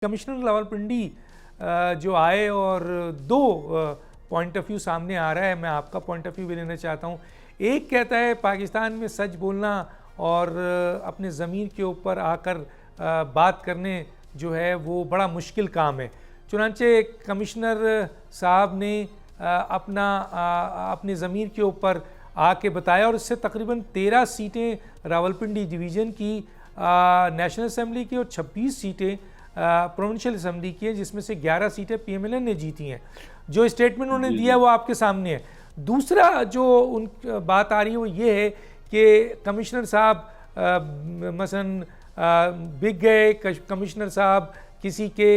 Commissioner Rawalpindi جو آئے اور دو پوائنٹ آف ویو سامنے آ رہا ہے. میں آپ کا پوائنٹ آف ویو بھی لینا چاہتا ہوں. ایک کہتا ہے پاکستان میں سچ بولنا اور اپنے ضمیر کے اوپر آ کر بات کرنے جو ہے وہ بڑا مشکل کام ہے. چنانچہ کمشنر صاحب نے اپنے ضمیر کے اوپر آ کے بتایا اور اس سے تقریباً 13 سیٹیں راولپنڈی ڈویژن کی نیشنل اسمبلی کی اور 26 سیٹیں پروونشل اسمبلی کی ہیں، جس میں سے 11 سیٹیں پی ایم ایل این نے جیتی ہیں. جو اسٹیٹمنٹ انہوں نے دیا وہ آپ کے سامنے ہے. دوسرا جو ان بات آ رہی ہے وہ یہ ہے کہ کمشنر صاحب مثلا بک گئے، کمشنر صاحب کسی کے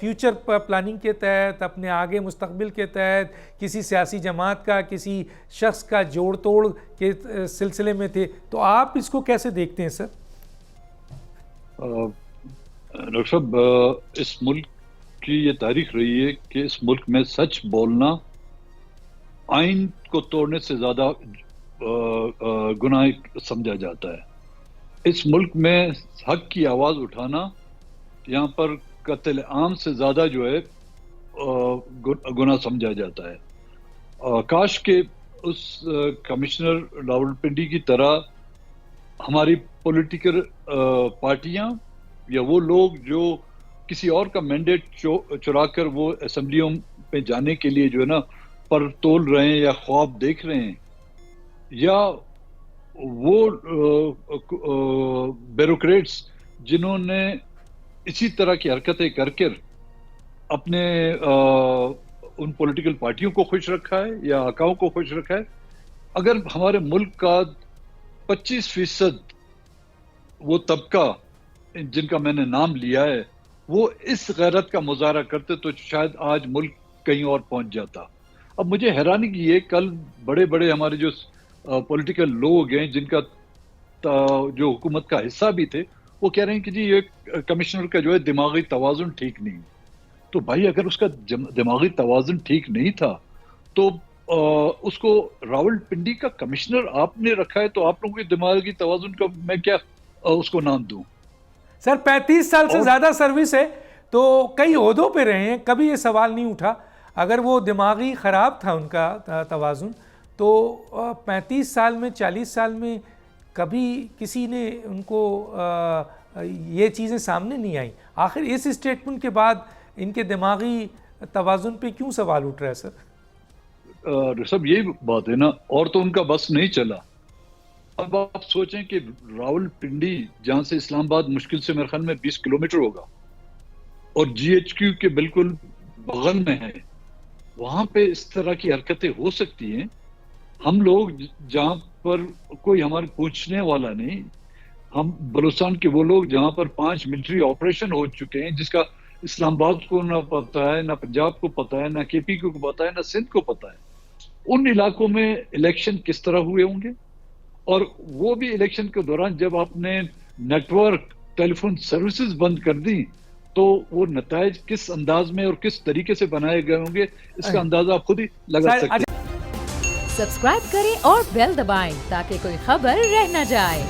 فیوچر پلاننگ کے تحت، اپنے آگے مستقبل کے تحت کسی سیاسی جماعت کا، کسی شخص کا جوڑ توڑ کے سلسلے میں تھے. تو آپ اس کو کیسے دیکھتے ہیں سر؟ ڈاکٹر صاحب، اس ملک کی یہ تاریخ رہی ہے کہ اس ملک میں سچ بولنا آئین کو توڑنے سے زیادہ گناہ سمجھا جاتا ہے. اس ملک میں حق کی آواز اٹھانا یہاں پر قتل عام سے زیادہ جو ہے گناہ سمجھا جاتا ہے. کاش کہ اس کمشنر راولپنڈی کی طرح ہماری پولیٹیکل پارٹیاں یا وہ لوگ جو کسی اور کا مینڈیٹ چرا کر وہ اسمبلیوں پہ جانے کے لیے جو ہے نا پر تول رہے ہیں یا خواب دیکھ رہے ہیں، یا وہ بیوروکریٹس جنہوں نے اسی طرح کی حرکتیں کر کر اپنے ان پولیٹیکل پارٹیوں کو خوش رکھا ہے یا آقاؤں کو خوش رکھا ہے. اگر ہمارے ملک کا 25% وہ طبقہ جن کا میں نے نام لیا ہے وہ اس غیرت کا مظاہرہ کرتے تو شاید آج ملک کہیں اور پہنچ جاتا. اب مجھے حیرانی کی یہ کل بڑے بڑے ہمارے جو پولیٹیکل لوگ ہیں جن کا جو حکومت کا حصہ بھی تھے، وہ کہہ رہے ہیں کہ جی یہ کمشنر کا جو ہے دماغی توازن ٹھیک نہیں. تو بھائی اگر اس کا دماغی توازن ٹھیک نہیں تھا تو اس کو راولپنڈی کا کمشنر آپ نے رکھا ہے، تو آپ لوگوں کے دماغی توازن کا میں کیا اس کو نام دوں؟ سر 35 سال سے زیادہ سروس ہے تو کئی عہدوں پہ رہے ہیں، کبھی یہ سوال نہیں اٹھا. اگر وہ دماغی خراب تھا ان کا توازن تو 35 سال میں 40 سال میں کبھی کسی نے ان کو یہ چیزیں سامنے نہیں آئیں. آخر اس اسٹیٹمنٹ کے بعد ان کے دماغی توازن پہ کیوں سوال اٹھ رہا ہے سر؟ سب یہی بات ہے نا، اور تو ان کا بس نہیں چلا. اب آپ سوچیں کہ راولپنڈی جہاں سے اسلام آباد مشکل سے میرے خیال میں 20 کلومیٹر ہوگا اور جی ایچ کیو کے بالکل بغل میں ہے، وہاں پہ اس طرح کی حرکتیں ہو سکتی ہیں. ہم لوگ جہاں پر کوئی ہمارے پوچھنے والا نہیں، ہم بلوچستان کے وہ لوگ جہاں پر 5 ملٹری آپریشن ہو چکے ہیں، جس کا اسلام آباد کو نہ پتہ ہے، نہ پنجاب کو پتہ ہے، نہ کے پی کو پتہ ہے، نہ سندھ کو پتہ ہے. ان علاقوں میں الیکشن کس طرح ہوئے ہوں گے، اور وہ بھی الیکشن کے دوران جب آپ نے نیٹ ورک ٹیلی فون سروسز بند کر دی تو وہ نتائج کس انداز میں اور کس طریقے سے بنائے گئے ہوں گے، اس کا اندازہ آپ خود ہی لگا سکتے ہیں. سبسکرائب کریں اور بیل دبائیں تاکہ کوئی خبر رہ نہ جائے.